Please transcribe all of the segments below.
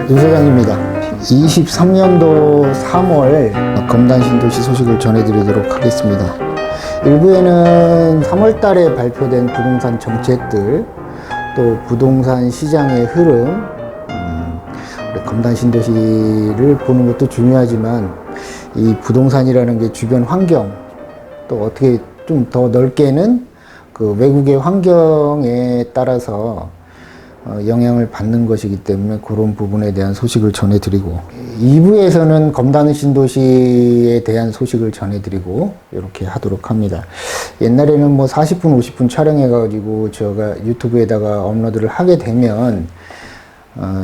유 소장입니다. 23년도 3월 검단 신도시 소식을 전해드리도록 하겠습니다. 일부에는 3월 달에 발표된 부동산 정책들, 또 부동산 시장의 흐름, 우리 검단 신도시를 보는 것도 중요하지만 이 부동산이라는 게 주변 환경, 또 어떻게 좀 더 넓게는 그 외국의 환경에 따라서 영향을 받는 것이기 때문에 그런 부분에 대한 소식을 전해드리고, 2부에서는 검단 신도시에 대한 소식을 전해드리고 이렇게 하도록 합니다. 옛날에는 뭐 40분 50분 촬영해 가지고 제가 유튜브에다가 업로드를 하게 되면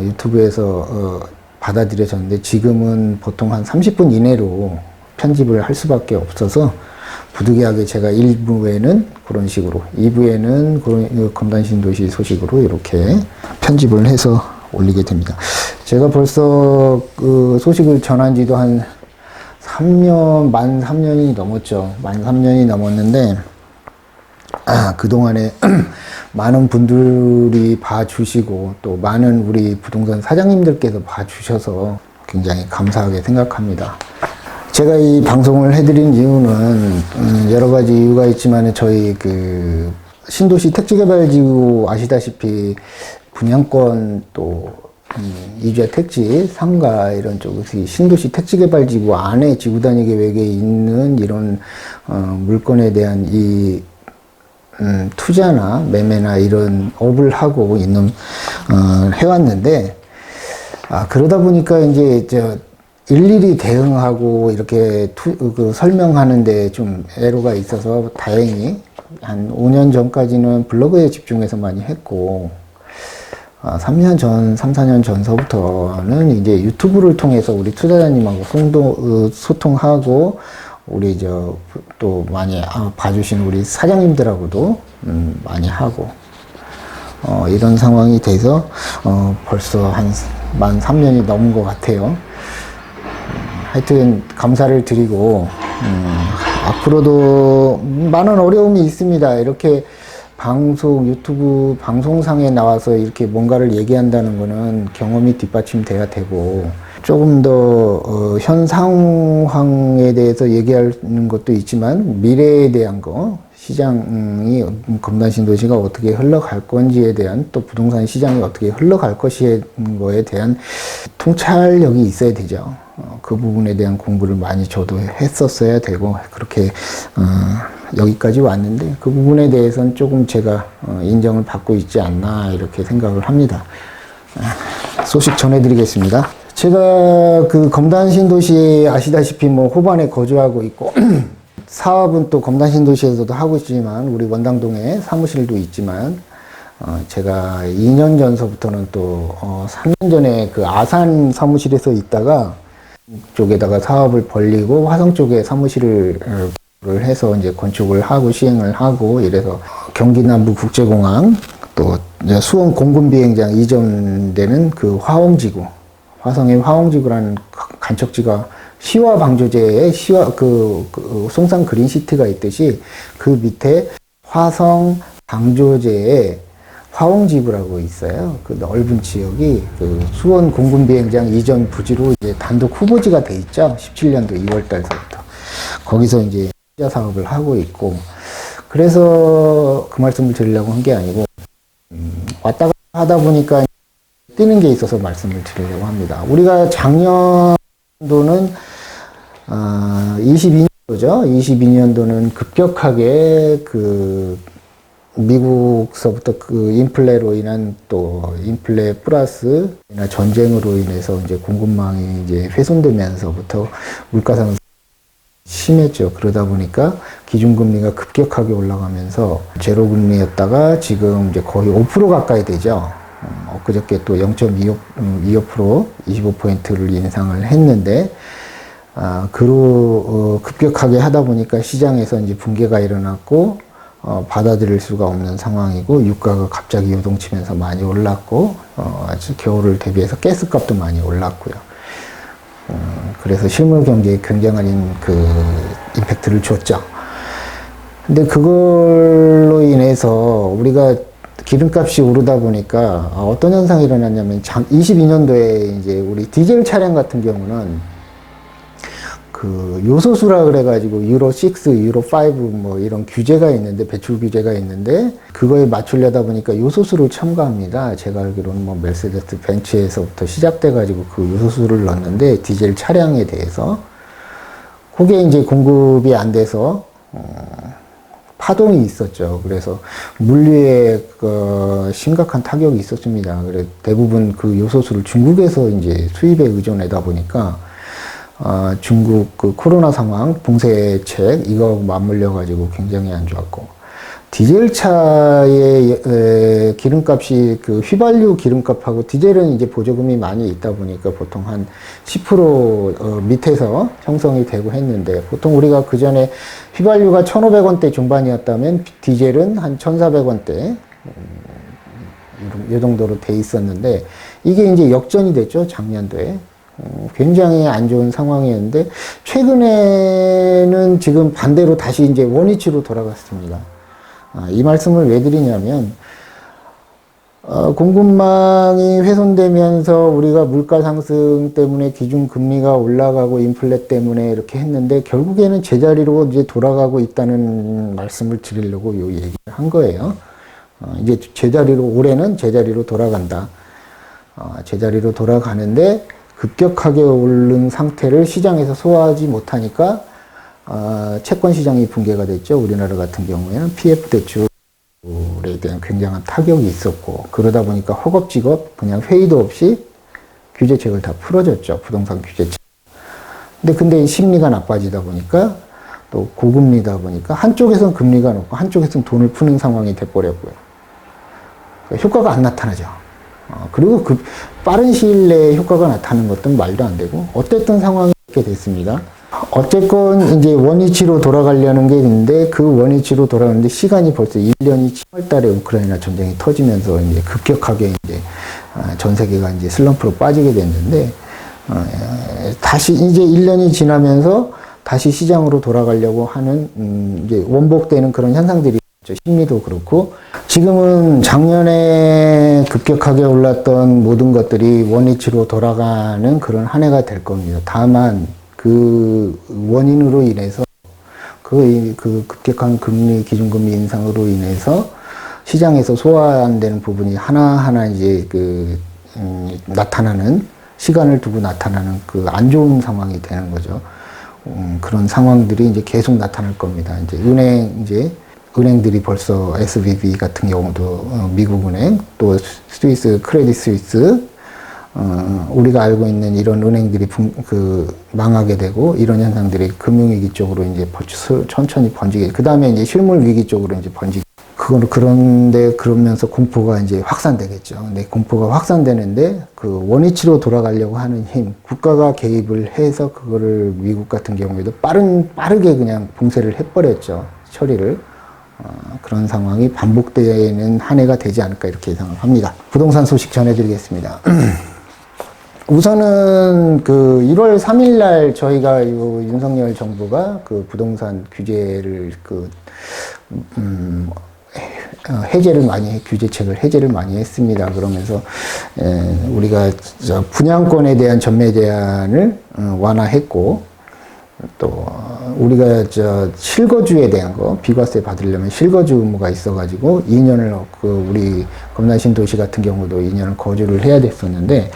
유튜브에서 받아들여졌는데, 지금은 보통 한 30분 이내로 편집을 할 수밖에 없어서 부득이하게 제가 1부에는 그런 식으로, 2부에는 그런 검단 신도시 소식으로 이렇게 편집을 해서 올리게 됩니다. 제가 벌써 그 소식을 전한 지도 한 3년, 만 3년이 넘었죠. 만 3년이 넘었는데, 그동안에 많은 분들이 봐주시고, 또 많은 우리 부동산 사장님들께서 봐주셔서 굉장히 감사하게 생각합니다. 제가 이 방송을 해드린 이유는 여러 가지 이유가 있지만, 저희 그 신도시 택지개발지구 아시다시피 분양권, 또 이주야 택지, 상가 이런 쪽이 신도시 택지개발지구 안에 지구단위 계획에 있는 이런 물건에 대한 이 투자나 매매나 이런 업을 하고 있는 해왔는데, 그러다 보니까 이제 일일이 대응하고 이렇게 설명하는데 좀 애로가 있어서, 다행히 한 5년 전까지는 블로그에 집중해서 많이 했고, 3년 전, 3, 4년 전서부터는 이제 유튜브를 통해서 우리 투자자님하고 소통하고, 우리 또 많이 봐주신 우리 사장님들하고도 많이 하고, 이런 상황이 돼서 벌써 한 만 3년이 넘은 것 같아요. 하여튼 감사를 드리고, 앞으로도 많은 어려움이 있습니다. 이렇게 유튜브 방송상에 나와서 이렇게 뭔가를 얘기한다는 거는 경험이 뒷받침돼야 되고, 조금 더 현 상황에 대해서 얘기하는 것도 있지만, 미래에 대한 거, 시장이 검단 신도시가 어떻게 흘러갈 건지에 대한, 또 부동산 시장이 어떻게 흘러갈 것인 거에 대한 통찰력이 있어야 되죠. 그 부분에 대한 공부를 많이 저도 했었어야 되고, 그렇게 여기까지 왔는데, 그 부분에 대해서는 조금 제가 인정을 받고 있지 않나 이렇게 생각을 합니다. 소식 전해드리겠습니다. 제가 그 검단 신도시에 아시다시피 뭐 호반에 거주하고 있고 사업은 또 검단 신도시에서도 하고 있지만, 우리 원당동에 사무실도 있지만, 제가 2년 전서부터는 또 3년 전에 그 아산 사무실에서 있다가 쪽에다가 사업을 벌리고 화성 쪽에 사무실을 해서 이제 건축을 하고 시행을 하고, 이래서 경기 남부 국제공항, 또 이제 수원 공군 비행장 이전되는 그 화홍지구, 화성의 화홍지구라는 간척지가 시와 방조제에 송산 그린시티가 있듯이, 그 밑에 화성 방조제에 화홍지구라고 있어요. 그 넓은 지역이 그 수원 공군 비행장 이전 부지로 이제 단독 후보지가 돼 있죠. 17년도 2월 달서부터. 거기서 이제 투자 사업을 하고 있고, 그래서 그 말씀을 드리려고 한 게 아니고, 왔다 갔다 하다 보니까 뛰는 게 있어서 말씀을 드리려고 합니다. 우리가 작년도는 22년도죠. 22년도는 급격하게 그 미국서부터 그 인플레로 인한, 또 인플레 플러스 전쟁으로 인해서 이제 공급망이 이제 훼손되면서부터 물가상승 심했죠. 그러다 보니까 기준금리가 급격하게 올라가면서 제로금리였다가 지금 이제 거의 5% 가까이 되죠. 엊그저께 또 0.25%, 25포인트를 인상을 했는데, 급격하게 하다 보니까 시장에서 이제 붕괴가 일어났고, 받아들일 수가 없는 상황이고, 유가가 갑자기 요동치면서 많이 올랐고, 아주 겨울을 대비해서 가스값도 많이 올랐고요. 그래서 실물 경제에 굉장한 그 임팩트를 줬죠. 근데 그걸로 인해서 우리가 기름값이 오르다 보니까 어떤 현상이 일어났냐면 22년도에 이제 우리 디젤 차량 같은 경우는 그 요소수라 그래가지고 유로 6, 유로 5 뭐 이런 규제가 있는데 배출 규제가 있는데 그거에 맞추려다 보니까 요소수를 첨가합니다. 제가 알기로는 뭐 메르세데스 벤츠에서부터 시작돼가지고 그 요소수를 넣었는데 디젤 차량에 대해서 그게 이제 공급이 안 돼서 파동이 있었죠. 그래서 물류에 심각한 타격이 있었습니다. 그래 대부분 그 요소수를 중국에서 이제 수입에 의존하다 보니까 중국 그 코로나 상황, 봉쇄책 이거 맞물려 가지고 굉장히 안 좋았고 디젤 차의 기름값이 그 휘발유 기름값하고 디젤은 이제 보조금이 많이 있다 보니까 보통 한 10% 밑에서 형성이 되고 했는데 보통 우리가 그 전에 휘발유가 1,500원대 중반이었다면 디젤은 한 1,400원대 이 정도로 돼 있었는데 이게 이제 역전이 됐죠 작년도에. 굉장히 안 좋은 상황이었는데 최근에는 지금 반대로 다시 이제 원위치로 돌아갔습니다. 이 말씀을 왜 드리냐면 공급망이 훼손되면서 우리가 물가 상승 때문에 기준금리가 올라가고 인플레 때문에 이렇게 했는데 결국에는 제자리로 이제 돌아가고 있다는 말씀을 드리려고 요 얘기를 한 거예요. 이제 제자리로 올해는 제자리로 돌아간다. 제자리로 돌아가는데 급격하게 오른 상태를 시장에서 소화하지 못하니까 채권 시장이 붕괴가 됐죠. 우리나라 같은 경우에는 PF 대출에 대한 굉장한 타격이 있었고 그러다 보니까 허겁지겁 그냥 회의도 없이 규제책을 다 풀어줬죠. 부동산 규제책. 근데 심리가 나빠지다 보니까 또 고금리다 보니까 한쪽에서는 금리가 높고 한쪽에서는 돈을 푸는 상황이 돼버렸고요. 효과가 안 나타나죠. 그리고 그 빠른 시일 내에 효과가 나타나는 것도 말도 안 되고 어쨌든 상황이 이렇게 됐습니다. 어쨌건 이제 원위치로 돌아가려는 게 있는데 그 원위치로 돌아가는데 시간이 벌써 1년이 7월 달에 우크라이나 전쟁이 터지면서 이제 급격하게 이제 전 세계가 이제 슬럼프로 빠지게 됐는데 다시 이제 1년이 지나면서 다시 시장으로 돌아가려고 하는 이제 원복되는 그런 현상들이 심리도 그렇고 지금은 작년에 급격하게 올랐던 모든 것들이 원위치로 돌아가는 그런 한 해가 될 겁니다. 다만 그 원인으로 인해서 그 급격한 금리 기준금리 인상으로 인해서 시장에서 소화 안 되는 부분이 하나하나 이제 나타나는 시간을 두고 나타나는 그 안 좋은 상황이 되는 거죠. 그런 상황들이 이제 계속 나타날 겁니다. 이제 은행들이 벌써 SVB 같은 경우도 미국은행 또 스위스 크레딧 스위스 우리가 알고 있는 이런 은행들이 망하게 되고 이런 현상들이 금융위기 쪽으로 이제 천천히 번지게 그 다음에 이제 실물 위기 쪽으로 이제 번지게 그런데 그러면서 공포가 이제 확산되겠죠. 근데 공포가 확산되는데 그 원위치로 돌아가려고 하는 힘 국가가 개입을 해서 그거를 미국 같은 경우에도 빠르게 그냥 봉쇄를 해버렸죠. 처리를. 그런 상황이 반복되는 한 해가 되지 않을까 이렇게 예상을 합니다. 부동산 소식 전해드리겠습니다. 우선은 그 1월 3일 날 저희가 윤석열 정부가 그 부동산 규제를 규제책을 해제를 많이 했습니다. 그러면서 우리가 분양권에 대한 전매 제한을 완화했고 또 우리가 실거주에 대한 거 비과세 받으려면 실거주 의무가 있어가지고 2년을 우리 검단신도시 같은 경우도 2년을 거주를 해야 됐었는데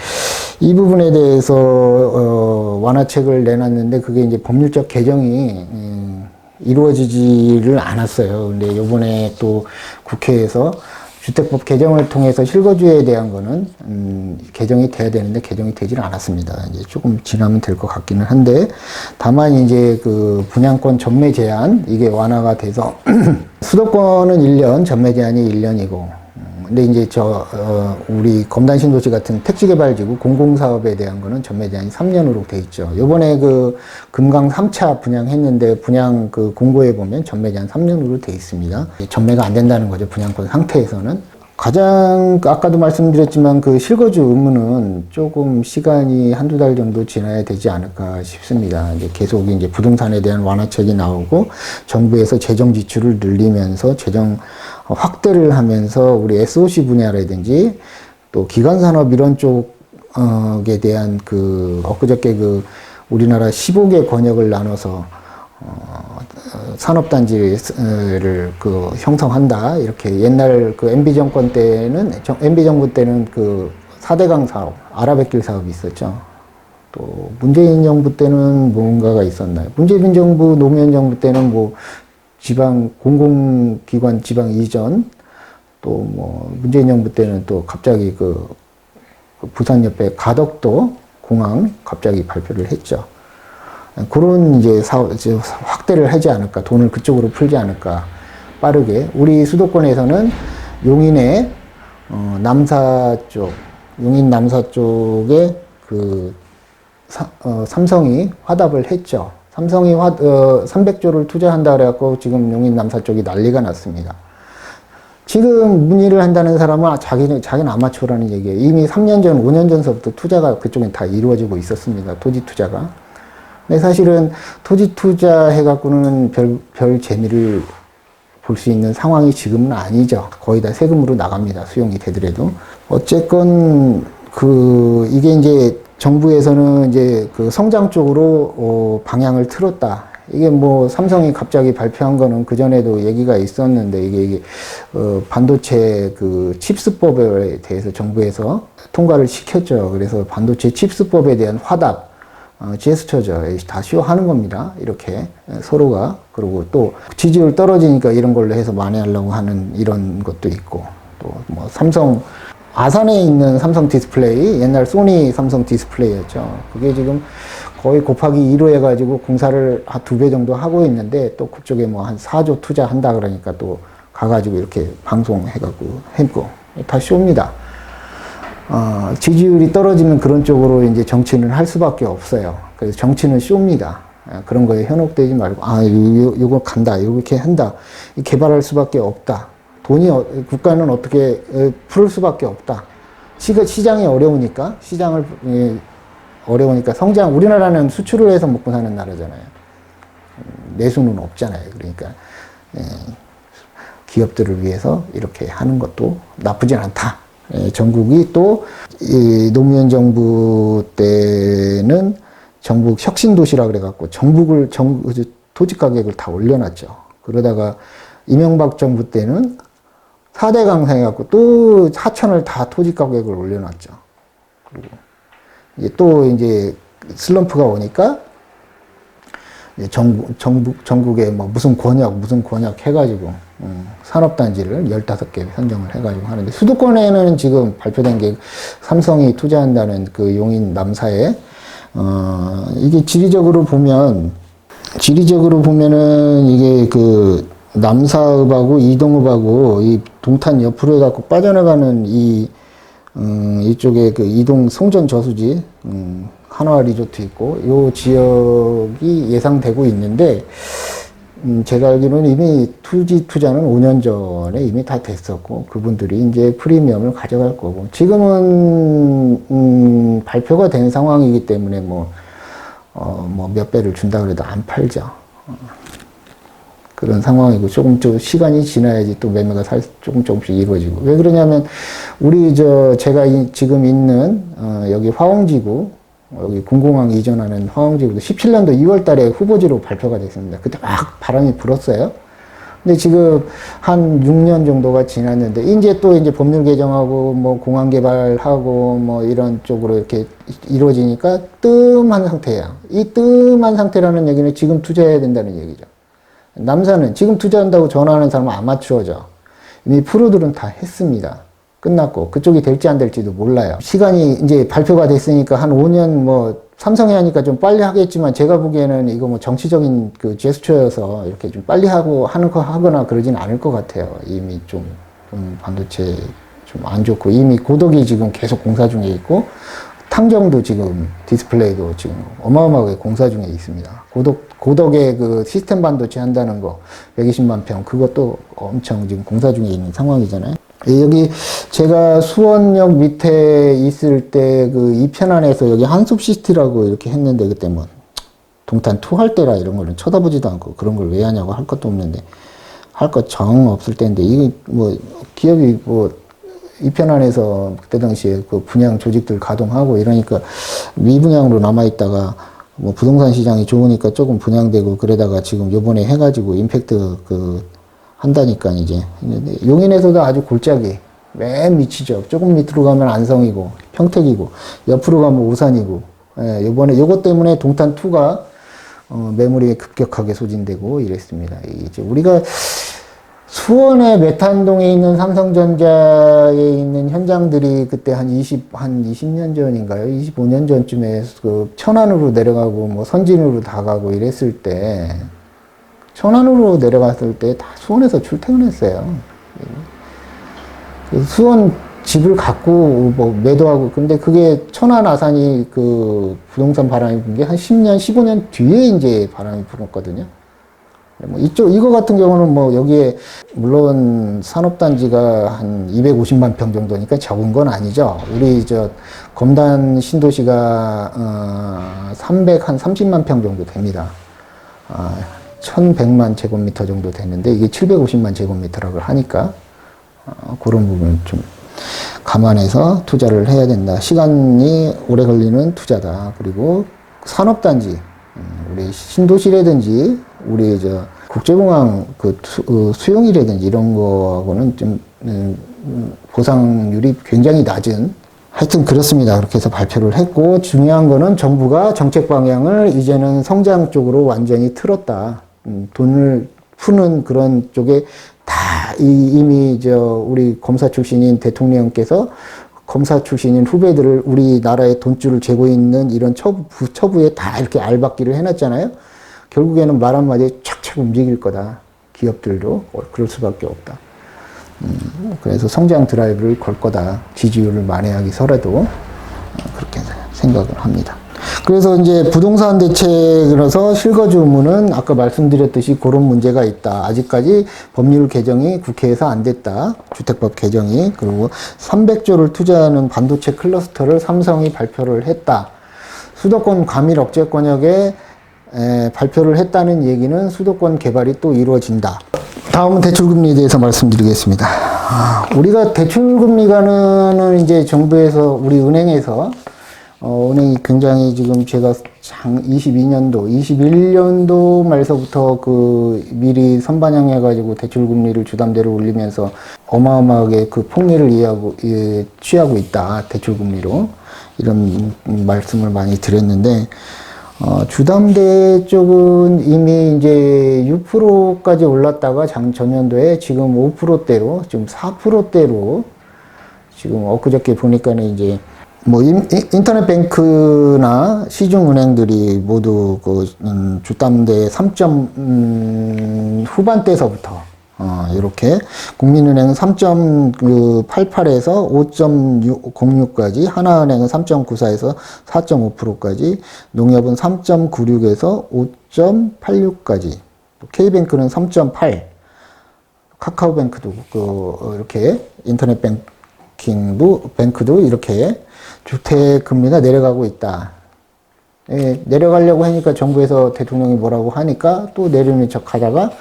이 부분에 대해서 완화책을 내놨는데 그게 이제 법률적 개정이 이루어지지를 않았어요. 근데 이번에 또 국회에서 주택법 개정을 통해서 실거주에 대한 거는 개정이 돼야 되는데 개정이 되질 않았습니다. 이제 조금 지나면 될 것 같기는 한데 다만 이제 그 분양권 전매 제한 이게 완화가 돼서 수도권은 1년 전매 제한이 1년이고 근데 이제 우리 검단신도시 같은 택지개발지구 공공사업에 대한 거는 전매 제한이 3년으로 돼 있죠. 요번에 그 금강 3차 분양했는데 분양 그 공고에 보면 전매 제한 3년으로 돼 있습니다. 전매가 안 된다는 거죠. 분양권 상태에서는. 가장 아까도 말씀드렸지만 그 실거주 의무는 조금 시간이 한두 달 정도 지나야 되지 않을까 싶습니다. 이제 계속 이제 부동산에 대한 완화책이 나오고 정부에서 재정 지출을 늘리면서 재정 확대를 하면서 우리 SOC 분야라든지 또 기관산업 이런 쪽에 대한 엊그저께 우리나라 15개 권역을 나눠서 산업단지를 형성한다. 이렇게 옛날 MB 정권 때는, MB 정부 때는 4대강 사업, 아라뱃길 사업이 있었죠. 또 문재인 정부 때는 뭔가가 있었나요? 문재인 정부, 노무현 정부 때는 지방, 공공기관 지방 이전, 또 문재인 정부 때는 또 갑자기 부산 옆에 가덕도 공항 갑자기 발표를 했죠. 그런 이제 확대를 하지 않을까, 돈을 그쪽으로 풀지 않을까, 빠르게. 우리 수도권에서는 용인의 남사 쪽, 용인 남사 쪽에 삼성이 화답을 했죠. 삼성이 300조를 투자한다 그래갖고 지금 용인 남사 쪽이 난리가 났습니다. 지금 문의를 한다는 사람은 자기는 아마추어라는 얘기예요. 이미 3년 전, 5년 전서부터 투자가 그쪽에 다 이루어지고 있었습니다. 토지 투자가. 근데 사실은 토지 투자 해갖고는 별 재미를 볼 수 있는 상황이 지금은 아니죠. 거의 다 세금으로 나갑니다. 수용이 되더라도. 어쨌건, 이게 이제 정부에서는 이제 성장 쪽으로 방향을 틀었다. 이게 삼성이 갑자기 발표한 거는 그전에도 얘기가 있었는데, 이게 반도체 칩스법에 대해서 정부에서 통과를 시켰죠. 그래서 반도체 칩스법에 대한 화답, 제스처죠. 다 쇼하는 겁니다. 이렇게 서로가. 그리고 또 지지율 떨어지니까 이런 걸로 해서 만회하려고 하는 이런 것도 있고, 또 삼성, 아산에 있는 삼성 디스플레이, 옛날 소니 삼성 디스플레이였죠. 그게 지금 거의 곱하기 2로 해가지고 공사를 한 2배 정도 하고 있는데, 또 그쪽에 한 4조 투자한다 그러니까 또 가가지고 이렇게 방송해갖고 했고, 다 쇼입니다. 지지율이 떨어지는 그런 쪽으로 이제 정치는 할 수밖에 없어요. 그래서 정치는 쇼입니다. 그런 거에 현혹되지 말고, 요거 간다, 이렇게 한다. 개발할 수밖에 없다. 국가는 어떻게 풀을 수밖에 없다. 시장이 어려우니까, 우리나라는 수출을 해서 먹고 사는 나라잖아요. 내수는 없잖아요. 그러니까, 기업들을 위해서 이렇게 하는 것도 나쁘진 않다. 전국이 또, 노무현 정부 때는 전북 혁신도시라 그래갖고 토지 가격을 다 올려놨죠. 그러다가 이명박 정부 때는 4대 강상해갖고 또 하천을 다 토지 가격을 올려놨죠. 그리고 이제 슬럼프가 오니까 전국에 무슨 권역 해가지고, 산업단지를 15개 선정을 해가지고 하는데, 수도권에는 지금 발표된 게 삼성이 투자한다는 용인 남사에, 이게 지리적으로 보면은 이게 남사읍하고 이동읍하고 이 동탄 옆으로 해갖고 빠져나가는 이쪽에 이동 송전 저수지, 한화 리조트 있고, 요 지역이 예상되고 있는데, 제가 알기로는 이미 투자는 5년 전에 이미 다 됐었고, 그분들이 이제 프리미엄을 가져갈 거고, 지금은, 발표가 된 상황이기 때문에 몇 배를 준다 그래도 안 팔죠. 그런 상황이고, 조금 시간이 지나야지 또 매매가 조금씩 이루어지고. 왜 그러냐면, 제가 지금 있는, 여기 화홍지구, 여기 군공항 이전하는 화홍지구도 17년도 2월 달에 후보지로 발표가 됐습니다. 그때 막 바람이 불었어요. 근데 지금 한 6년 정도가 지났는데, 이제 법률 개정하고, 공항 개발하고, 이런 쪽으로 이렇게 이루어지니까 뜸한 상태예요. 이 뜸한 상태라는 얘기는 지금 투자해야 된다는 얘기죠. 남사는 지금 투자한다고 전화하는 사람은 아마추어죠. 이미 프로들은 다 했습니다. 끝났고, 그쪽이 될지 안 될지도 몰라요. 시간이 이제 발표가 됐으니까 한 5년 삼성이 하니까 좀 빨리 하겠지만, 제가 보기에는 이거 정치적인 제스처여서 이렇게 좀 빨리 하거나 그러진 않을 것 같아요. 이미 좀 반도체 좀 안 좋고, 이미 고덕이 지금 계속 공사 중에 있고, 탕정도 지금 디스플레이도 지금 어마어마하게 공사 중에 있습니다. 고덕에 시스템 반도체 한다는 거 120만 평, 그것도 엄청 지금 공사 중에 있는 상황이잖아요. 여기 제가 수원역 밑에 있을 때 이편안에서 여기 한숲시티라고 이렇게 했는데, 그때 동탄 투 할 때라 이런 거는 쳐다보지도 않고 그런 걸 왜 하냐고 할 것도 없는데, 할 것 정 없을 때인데, 이게 뭐, 기업이 뭐, 이편 안에서 그때 당시에 그 분양 조직들 가동하고 이러니까 미분양으로 남아있다가 뭐 부동산 시장이 좋으니까 조금 분양되고 그러다가 지금 요번에 해가지고 임팩트 한다니까 이제. 용인에서도 아주 골짜기. 맨 밑이죠. 조금 밑으로 가면 안성이고, 평택이고, 옆으로 가면 우산이고, 예, 요것 때문에 동탄2가, 매물이 급격하게 소진되고 이랬습니다. 이제 우리가 수원의 메탄동에 있는 삼성전자에 있는 현장들이 그때 한 20년 전인가요? 25년 전쯤에 그 천안으로 내려가고 뭐 선진으로 다 가고 이랬을 때, 천안으로 내려갔을 때 다 수원에서 출퇴근했어요. 수원 집을 갖고 뭐 매도하고, 근데 그게 천안 아산이 그 부동산 바람이 분 게 한 10년, 15년 뒤에 이제 바람이 불었거든요. 뭐 이거 같은 경우는 뭐 여기에, 물론 산업단지가 한 250만 평 정도니까 적은 건 아니죠. 우리 검단 신도시가, 한 30만 평 정도 됩니다. 1100만 제곱미터 정도 되는데, 이게 750만 제곱미터라고 하니까, 그런 부분 좀 감안해서 투자를 해야 된다. 시간이 오래 걸리는 투자다. 그리고 산업단지, 우리 신도시라든지, 우리 국제공항 수용이라든지 이런 거하고는 좀, 보상률이 굉장히 낮은, 하여튼 그렇습니다. 그렇게 해서 발표를 했고, 중요한 거는 정부가 정책 방향을 이제는 성장 쪽으로 완전히 틀었다. 돈을 푸는 그런 쪽에 다 이미 우리 검사 출신인 대통령께서 검사 출신인 후배들을 우리나라의 돈줄을 재고 있는 이런 처부에 다 이렇게 알박기를 해놨잖아요. 결국에는 말 한마디에 착착 움직일 거다. 기업들도 그럴 수밖에 없다. 그래서 성장 드라이브를 걸 거다. 지지율을 만회하기서라도 그렇게 생각을 합니다. 그래서 이제 부동산 대책으로서 실거주 의무는 아까 말씀드렸듯이 그런 문제가 있다. 아직까지 법률 개정이 국회에서 안 됐다. 주택법 개정이. 그리고 300조를 투자하는 반도체 클러스터를 삼성이 발표를 했다. 수도권 과밀 억제 권역에 발표를 했다는 얘기는 수도권 개발이 또 이루어진다. 다음은 대출금리에 대해서 말씀드리겠습니다. 우리가 대출금리가는 이제 정부에서, 우리 은행에서 은행이 굉장히 지금 제가 21년도 말서부터 미리 선반영해가지고 대출금리를 주담대로 올리면서 어마어마하게 폭리를 취하고 있다. 대출금리로. 이런 말씀을 많이 드렸는데, 주담대 쪽은 이미 이제 6%까지 올랐다가 전년도에 지금 5%대로, 지금 4%대로, 지금 엊그저께 보니까는 이제 뭐 인터넷 뱅크나 시중 은행들이 모두 주담대 3점 후반대서부터 이렇게 국민은행은 3.88에서 5.06까지, 하나은행은 3.94에서 4.5%까지, 농협은 3.96에서 5.86까지, K뱅크는 3.8, 카카오뱅크도 이렇게 인터넷 뱅크도 이렇게 주택금리가 내려가고 있다. 예, 내려가려고 하니까 정부에서 대통령이 뭐라고 하니까 또 내려는 척 하다가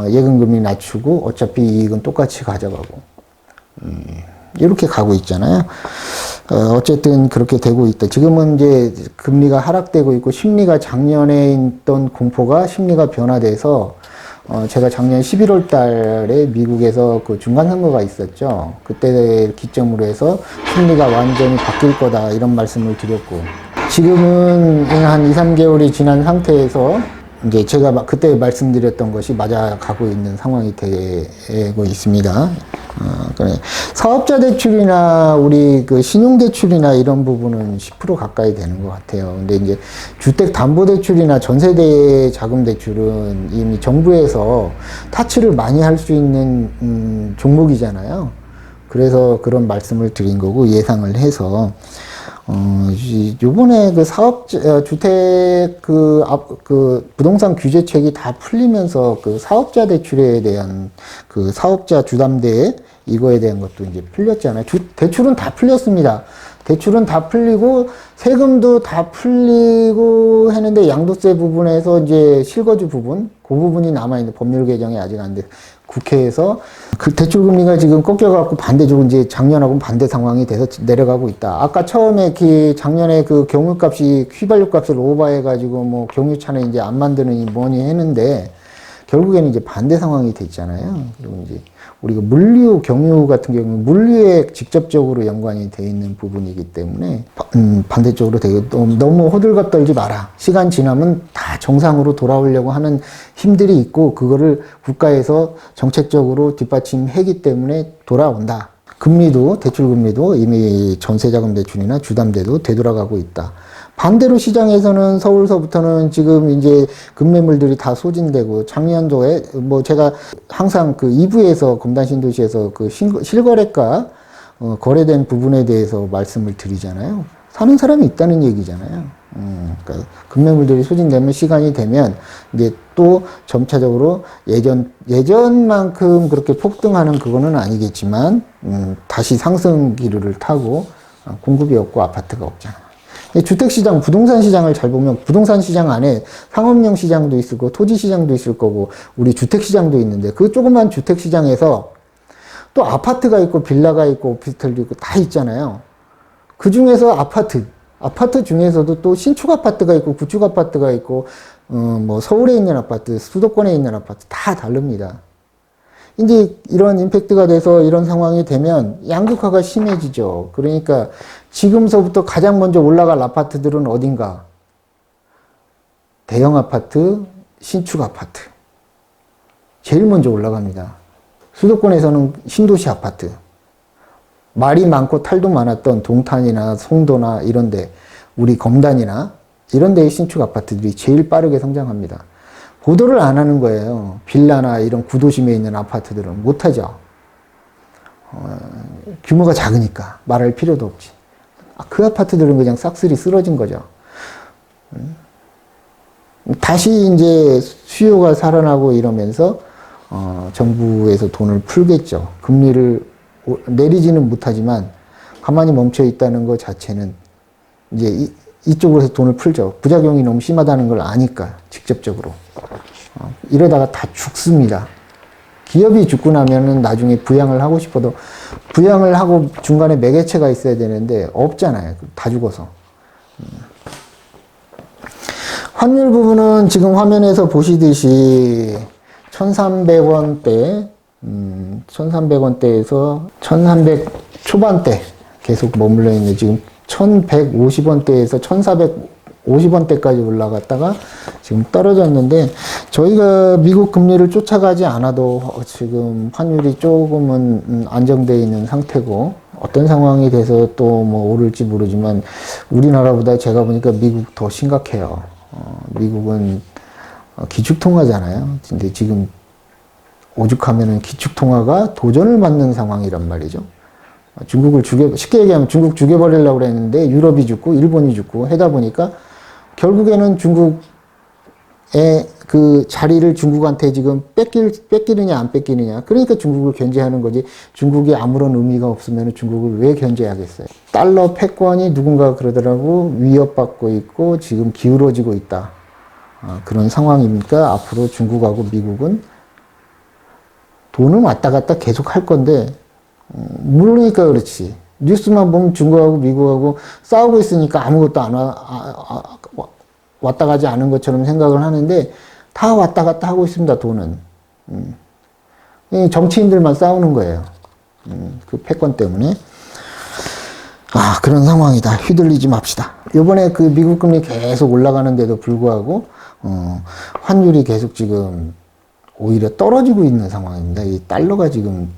예금금리 낮추고 어차피 이익은 똑같이 가져가고 이렇게 가고 있잖아요. 어쨌든 그렇게 되고 있다. 지금은 이제 금리가 하락되고 있고 심리가 작년에 있던 공포가 심리가 변화돼서 제가 작년 11월 달에 미국에서 중간선거가 있었죠. 그때 기점으로 해서 심리가 완전히 바뀔 거다 이런 말씀을 드렸고, 지금은 한 2, 3개월이 지난 상태에서 이제 제가 그때 말씀드렸던 것이 맞아가고 있는 상황이 되고 있습니다. 사업자 대출이나 우리 신용 대출이나 이런 부분은 10% 가까이 되는 것 같아요. 근데 이제 주택 담보 대출이나 전세대 자금 대출은 이미 정부에서 타치를 많이 할 수 있는 종목이잖아요. 그래서 그런 말씀을 드린 거고, 예상을 해서 요번에 주택 부동산 규제책이 다 풀리면서 사업자 대출에 대한 사업자 주담대 이거에 대한 것도 이제 풀렸잖아요. 대출은 다 풀렸습니다. 대출은 다 풀리고 세금도 다 풀리고 했는데 양도세 부분에서 이제 실거주 부분, 그 부분이 남아있는 법률 개정이 아직 안 돼. 국회에서 그 대출 금리가 지금 꺾여갖고 반대적으로 이제 작년하고는 반대 상황이 돼서 내려가고 있다. 아까 처음에 그 작년에 그 경유값이 휘발유 값을 오버해가지고 뭐 경유차는 이제 안 만드느니 뭐니 했는데 결국에는 이제 반대 상황이 됐잖아요. 그리고 이제 우리가 물류, 경유 같은 경우는 물류에 직접적으로 연관이 돼 있는 부분이기 때문에 반대쪽으로 되게 너무 호들갑 떨지 마라. 시간 지나면 다 정상으로 돌아오려고 하는 힘들이 있고 그거를 국가에서 정책적으로 뒷받침하기 때문에 돌아온다. 금리도, 대출 금리도 이미 전세자금 대출이나 주담대도 되돌아가고 있다. 반대로 시장에서는 서울서부터는 지금 이제 급매물들이 다 소진되고 작년도에 뭐 제가 항상 그 2부에서 검단신도시에서 그 실거래가 거래된 부분에 대해서 말씀을 드리잖아요. 사는 사람이 있다는 얘기잖아요. 그러니까 급매물들이 소진되면 시간이 되면 이제 또 점차적으로 예전만큼 그렇게 폭등하는 그거는 아니겠지만 다시 상승 기류를 타고 공급이 없고 아파트가 없잖아. 주택시장, 부동산 시장을 잘 보면 부동산 시장 안에 상업용 시장도 있을 거고 토지 시장도 있을 거고 우리 주택시장도 있는데 그 조그만 주택시장에서 또 아파트가 있고 빌라가 있고 오피스텔도 있고 다 있잖아요. 그 중에서 아파트 중에서도 또 신축 아파트가 있고 구축 아파트가 있고 뭐 서울에 있는 아파트, 수도권에 있는 아파트 다 다릅니다. 이제 이런 임팩트가 돼서 이런 상황이 되면 양극화가 심해지죠. 그러니까 지금서부터 가장 먼저 올라갈 아파트들은 어딘가? 대형 아파트, 신축 아파트. 제일 먼저 올라갑니다. 수도권에서는 신도시 아파트. 말이 많고 탈도 많았던 동탄이나 송도나 이런데, 우리 검단이나 이런 데의 신축 아파트들이 제일 빠르게 성장합니다. 보도를 안 하는 거예요. 빌라나 이런 구도심에 있는 아파트들은 못하죠. 규모가 작으니까 말할 필요도 없지. 그 아파트들은 그냥 싹쓸이 쓰러진 거죠. 다시 이제 수요가 살아나고 이러면서 정부에서 돈을 풀겠죠. 금리를 내리지는 못하지만 가만히 멈춰 있다는 것 자체는 이제 이쪽으로 해서 돈을 풀죠. 부작용이 너무 심하다는 걸 아니까 직접적으로. 이러다가 다 죽습니다. 기업이 죽고 나면은 나중에 부양을 하고 싶어도 부양을 하고 중간에 매개체가 있어야 되는데 없잖아요. 다 죽어서. 환율 부분은 지금 화면에서 보시듯이 1,300원대, 1,300원대에서 1,300 초반대 계속 머물러 있는 지금 1,150원대에서 1,450원대까지 올라갔다가 지금 떨어졌는데 저희가 미국 금리를 쫓아가지 않아도 지금 환율이 조금은 안정되어 있는 상태고 어떤 상황이 돼서 또 뭐 오를지 모르지만 우리나라보다 제가 보니까 미국 더 심각해요. 미국은 기축통화잖아요. 근데 지금 오죽하면은 기축통화가 도전을 받는 상황이란 말이죠. 중국을 쉽게 얘기하면 중국 죽여버리려고 그랬는데 유럽이 죽고 일본이 죽고 하다 보니까 결국에는 중국의 그 자리를 중국한테 지금 뺏기느냐 안 뺏기느냐. 그러니까 중국을 견제하는 거지. 중국이 아무런 의미가 없으면 중국을 왜 견제하겠어요. 달러 패권이 누군가 그러더라고 위협받고 있고 지금 기울어지고 있다. 그런 상황이니까 앞으로 중국하고 미국은 돈은 왔다 갔다 계속 할 건데 모르니까 그렇지. 뉴스만 보면 중국하고 미국하고 싸우고 있으니까 아무것도 왔다 가지 않은 것처럼 생각을 하는데 다 왔다 갔다 하고 있습니다, 돈은. 정치인들만 싸우는 거예요. 그 패권 때문에. 그런 상황이다. 휘둘리지 맙시다. 요번에 그 미국 금리 계속 올라가는데도 불구하고, 환율이 계속 지금 오히려 떨어지고 있는 상황입니다. 이 달러가 지금,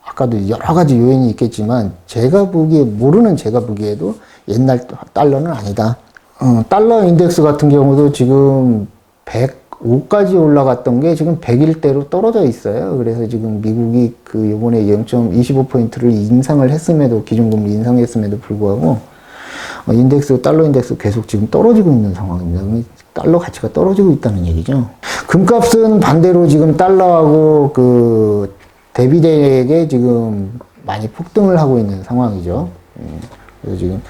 아까도 여러 가지 요인이 있겠지만, 모르는 제가 보기에도 옛날 달러는 아니다. 달러 인덱스 같은 경우도 지금 105까지 올라갔던 게 지금 100일대로 떨어져 있어요. 그래서 지금 미국이 그 요번에 0.25포인트를 인상을 했음에도, 기준금리 인상했음에도 불구하고, 달러 인덱스 계속 지금 떨어지고 있는 상황입니다. 달러 가치가 떨어지고 있다는 얘기죠. 금값은 반대로 지금 달러하고 그 대비되게 지금 많이 폭등을 하고 있는 상황이죠. 그래서 지금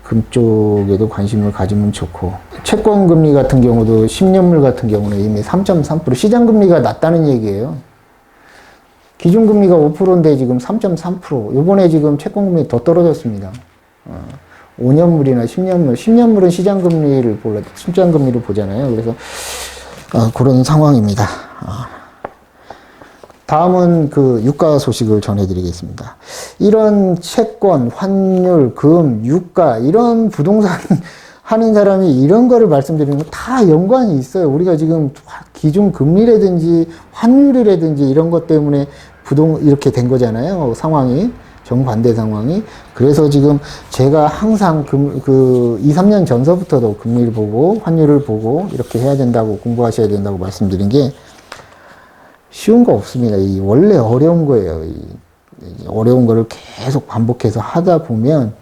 금 쪽에도 관심을 가지면 좋고, 채권 금리 같은 경우도 10년물 같은 경우는 이미 3.3%, 시장 금리가 낮다는 얘기예요. 기준 금리가 5%인데 지금 3.3%. 요번에 지금 채권 금리 더 떨어졌습니다. 5년물이나 10년물은 시장 금리를 보잖아요. 그래서 그런 상황입니다. 다음은 그 유가 소식을 전해드리겠습니다. 이런 채권, 환율, 금, 유가, 이런 부동산 하는 사람이 이런 거를 말씀드리는 건 다 연관이 있어요. 우리가 지금 기준 금리라든지 환율이라든지 이런 것 때문에 이렇게 된 거잖아요. 상황이. 정반대 상황이. 그래서 지금 제가 항상 2, 3년 전서부터도 금리를 보고 환율을 보고 이렇게 해야 된다고, 공부하셔야 된다고 말씀드린 게, 쉬운 거 없습니다. 원래 어려운 거예요. 어려운 거를 계속 반복해서 하다 보면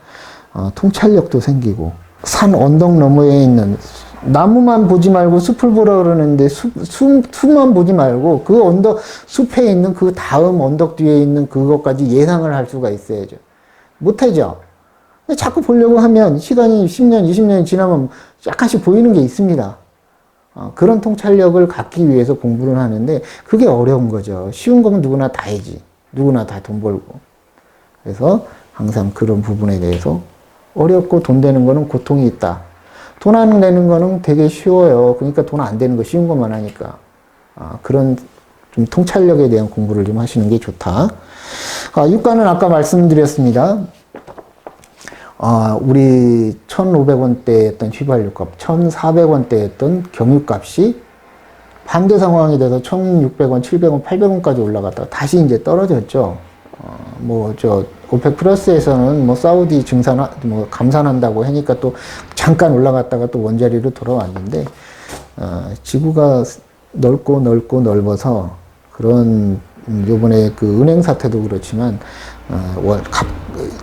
통찰력도 생기고, 산 언덕 너머에 있는 나무만 보지 말고 숲을 보라 그러는데 숲만 보지 말고 그 숲에 있는 그 다음 언덕 뒤에 있는 그것까지 예상을 할 수가 있어야죠. 못하죠. 근데 자꾸 보려고 하면 시간이 10년, 20년이 지나면 약간씩 보이는 게 있습니다. 그런 통찰력을 갖기 위해서 공부를 하는데 그게 어려운 거죠. 쉬운 거면 누구나 다 해지. 누구나 다 돈 벌고. 그래서 항상 그런 부분에 대해서 어렵고 돈 되는 거는 고통이 있다. 돈 안 되는 거는 되게 쉬워요. 그러니까 돈 안 되는 거 쉬운 것만 하니까. 그런 좀 통찰력에 대한 공부를 좀 하시는 게 좋다. 유가는 아까 말씀드렸습니다. 우리 1,500원대였던 휘발유값, 1,400원대였던 경유값이 반대 상황이 돼서 1,600원, 700원, 800원까지 올라갔다가 다시 이제 떨어졌죠. 오펙 플러스에서는 사우디 감산한다고 하니까 또 잠깐 올라갔다가 또 원자리로 돌아왔는데, 지구가 넓어서 그런, 요번에 그 은행 사태도 그렇지만,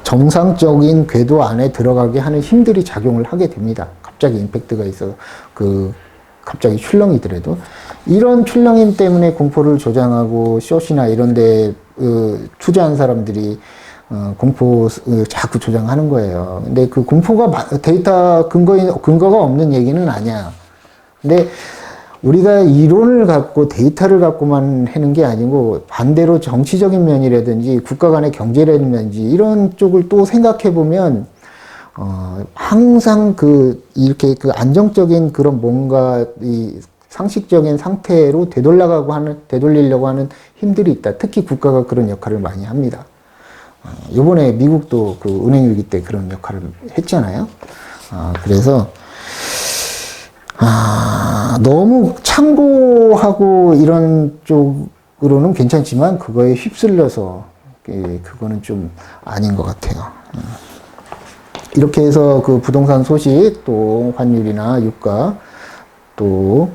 정상적인 궤도 안에 들어가게 하는 힘들이 작용을 하게 됩니다. 갑자기 임팩트가 있어서, 갑자기 출렁이더라도. 이런 출렁임 때문에 공포를 조장하고, 숏이나 이런 데, 투자한 사람들이, 공포, 자꾸 조장하는 거예요. 근데 그 공포가 데이터 근거가 없는 얘기는 아니야. 근데 우리가 이론을 갖고 데이터를 갖고만 하는 게 아니고 반대로 정치적인 면이라든지 국가 간의 경제라든지 이런 쪽을 또 생각해 보면 항상 이렇게 안정적인 그런 뭔가 상식적인 상태로 되돌리려고 하는 힘들이 있다. 특히 국가가 그런 역할을 많이 합니다. 요번에 미국도 그 은행위기 때 그런 역할을 했잖아요. 그래서 너무 참고하고 이런 쪽으로는 괜찮지만 그거에 휩쓸려서 그거는 좀 아닌 것 같아요. 이렇게 해서 그 부동산 소식, 또 환율이나 유가, 또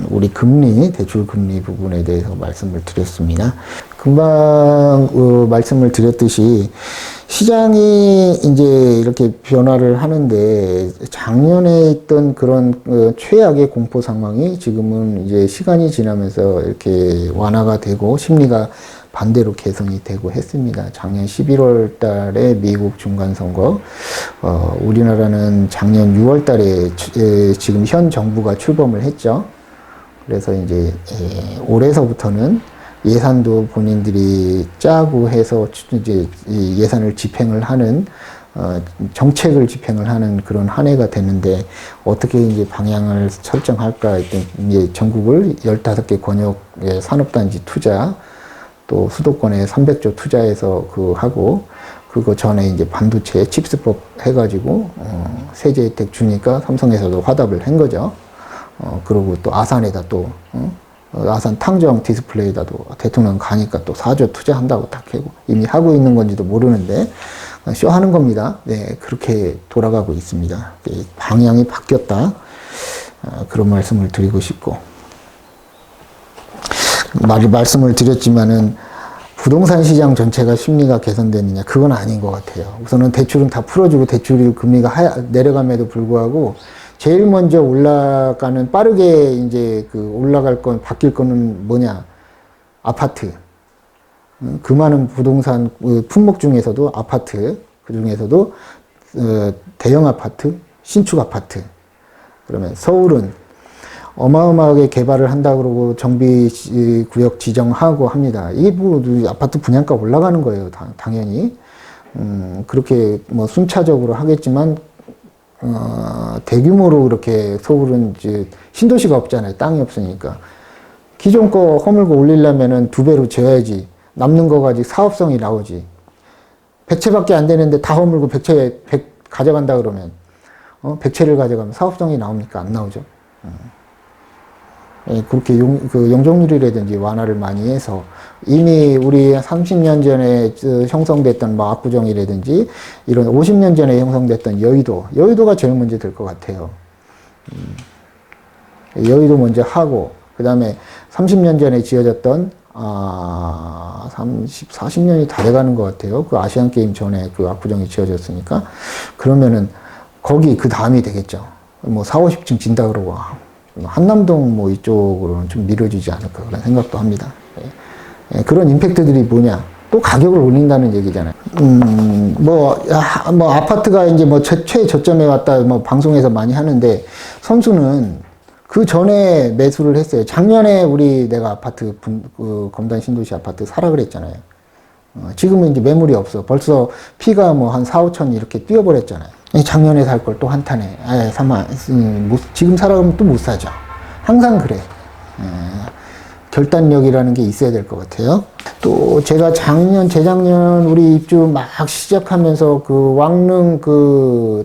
우리 금리, 대출 금리 부분에 대해서 말씀을 드렸습니다. 금방 말씀을 드렸듯이 시장이 이제 이렇게 변화를 하는데 작년에 있던 그런 최악의 공포 상황이 지금은 이제 시간이 지나면서 이렇게 완화가 되고 심리가 반대로 개선이 되고 했습니다. 작년 11월 달에 미국 중간선거, 우리나라는 작년 6월 달에 지금 현 정부가 출범을 했죠. 그래서 이제 올해서부터는 예산도 본인들이 짜고 해서 이제 예산을 집행을 하는, 정책을 집행을 하는 그런 한 해가 됐는데 어떻게 이제 방향을 설정할까 했더니 이제 전국을 15개 권역 산업단지 투자, 또 수도권에 300조 투자해서 그거 전에 이제 반도체 칩스법 해가지고 세제 혜택 주니까 삼성에서도 화답을 한 거죠. 그리고 또 아산에다 또 아산 탕정 디스플레이에다도 대통령 가니까 또 4조 투자한다고 딱 하고 이미 하고 있는 건지도 모르는데 쇼하는 겁니다. 네, 그렇게 돌아가고 있습니다. 방향이 바뀌었다. 그런 말씀을 드리고 싶고, 말씀을 드렸지만은 부동산 시장 전체가 심리가 개선되느냐, 그건 아닌 것 같아요. 우선은 대출은 다 풀어주고 대출이 금리가 내려감에도 불구하고 제일 먼저 올라가는, 빠르게 이제 올라갈 건, 바뀔 거는 뭐냐? 아파트. 그 많은 부동산 품목 중에서도 아파트, 그 중에서도 대형 아파트, 신축 아파트. 그러면 서울은 어마어마하게 개발을 한다 그러고 정비 구역 지정하고 합니다. 이게 뭐 아파트 분양가 올라가는 거예요, 당연히. 그렇게 뭐 순차적으로 하겠지만 대규모로 그렇게 서울은 이제 신도시가 없잖아요. 땅이 없으니까. 기존 거 허물고 올리려면은 2배로 지어야지. 남는 거 가지고 사업성이 나오지. 100채밖에 안 되는데 다 허물고 100채 가져간다 그러면 100채를 가져가면 사업성이 나옵니까? 안 나오죠. 예, 그렇게 용적률이라든지 완화를 많이 해서 이미 우리 30년 전에 형성됐던 뭐 압구정이라든지 이런 50년 전에 형성됐던 여의도가 제일 먼저 될 것 같아요. 여의도 먼저 하고 그 다음에 30년 전에 지어졌던 40년이 다 돼가는 것 같아요. 그 아시안 게임 전에 그 압구정이 지어졌으니까 그러면은 거기 그 다음이 되겠죠. 뭐 4, 50층 진다 그러고 한남동 뭐 이쪽으로는 좀 미뤄지지 않을까 그런 생각도 합니다. 예, 그런 임팩트들이 뭐냐? 또 가격을 올린다는 얘기잖아요. 뭐 아파트가 이제 뭐 최저점에 왔다 뭐 방송에서 많이 하는데 선수는 그 전에 매수를 했어요. 작년에 내가 아파트 그 검단 신도시 아파트 사라 그랬잖아요. 지금은 이제 매물이 없어. 벌써 피가 뭐 한 4, 5천 이렇게 뛰어버렸잖아요. 작년에 살 걸 또 한탄에 지금 사라 그러면 또 못 사죠. 항상 그래. 결단력이라는 게 있어야 될 것 같아요. 또 제가 재작년 우리 입주 막 시작하면서 그 왕릉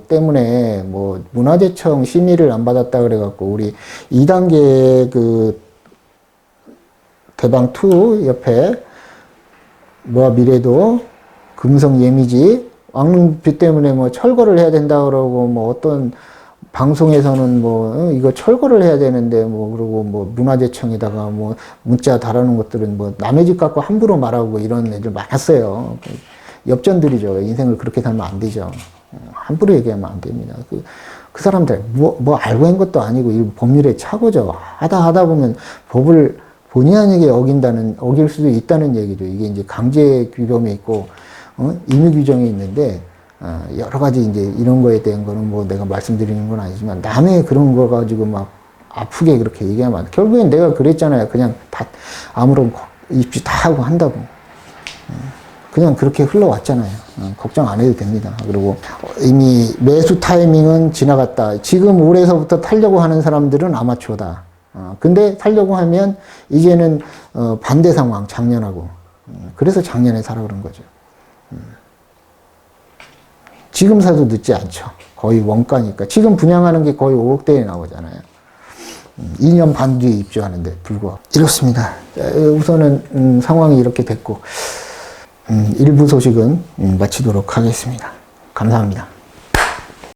때문에 뭐 문화재청 심의를 안 받았다 그래갖고 우리 2단계 그 대방2 옆에 모아 미래도 금성 예미지 왕릉뷰 때문에 뭐 철거를 해야 된다 그러고 뭐 어떤 방송에서는 뭐 이거 철거를 해야 되는데 뭐 그러고 뭐 문화재청에다가 뭐 문자 달아놓은 것들은 뭐 남의 집 갖고 함부로 말하고 이런 애들 많았어요. 엽전들이죠. 인생을 그렇게 살면 안 되죠. 함부로 얘기하면 안 됩니다. 그 사람들 뭐 알고 한 것도 아니고 이 법률의 착오죠. 하다 보면 법을 본의 아니게 어길 수도 있다는 얘기죠. 이게 이제 강제 규범이 있고 임의 규정이 있는데 여러 가지 이제 이런 거에 대한 거는 뭐 내가 말씀드리는 건 아니지만 남의 그런 거 가지고 막 아프게 그렇게 얘기하면 결국엔 내가 그랬잖아요. 그냥 다 아무런 입주 다 하고 한다고. 그냥 그렇게 흘러왔잖아요. 걱정 안 해도 됩니다. 그리고 이미 매수 타이밍은 지나갔다. 지금 올해서부터 타려고 하는 사람들은 아마추어다. 근데 타려고 하면 이제는 반대 상황 작년하고. 그래서 작년에 사라 그런 거죠. 지금 사도 늦지 않죠. 거의 원가니까. 지금 분양하는 게 거의 5억대에 나오잖아요. 2년 반 뒤에 입주하는데 불구하고. 이렇습니다. 우선은 상황이 이렇게 됐고, 일부 소식은 마치도록 하겠습니다. 감사합니다.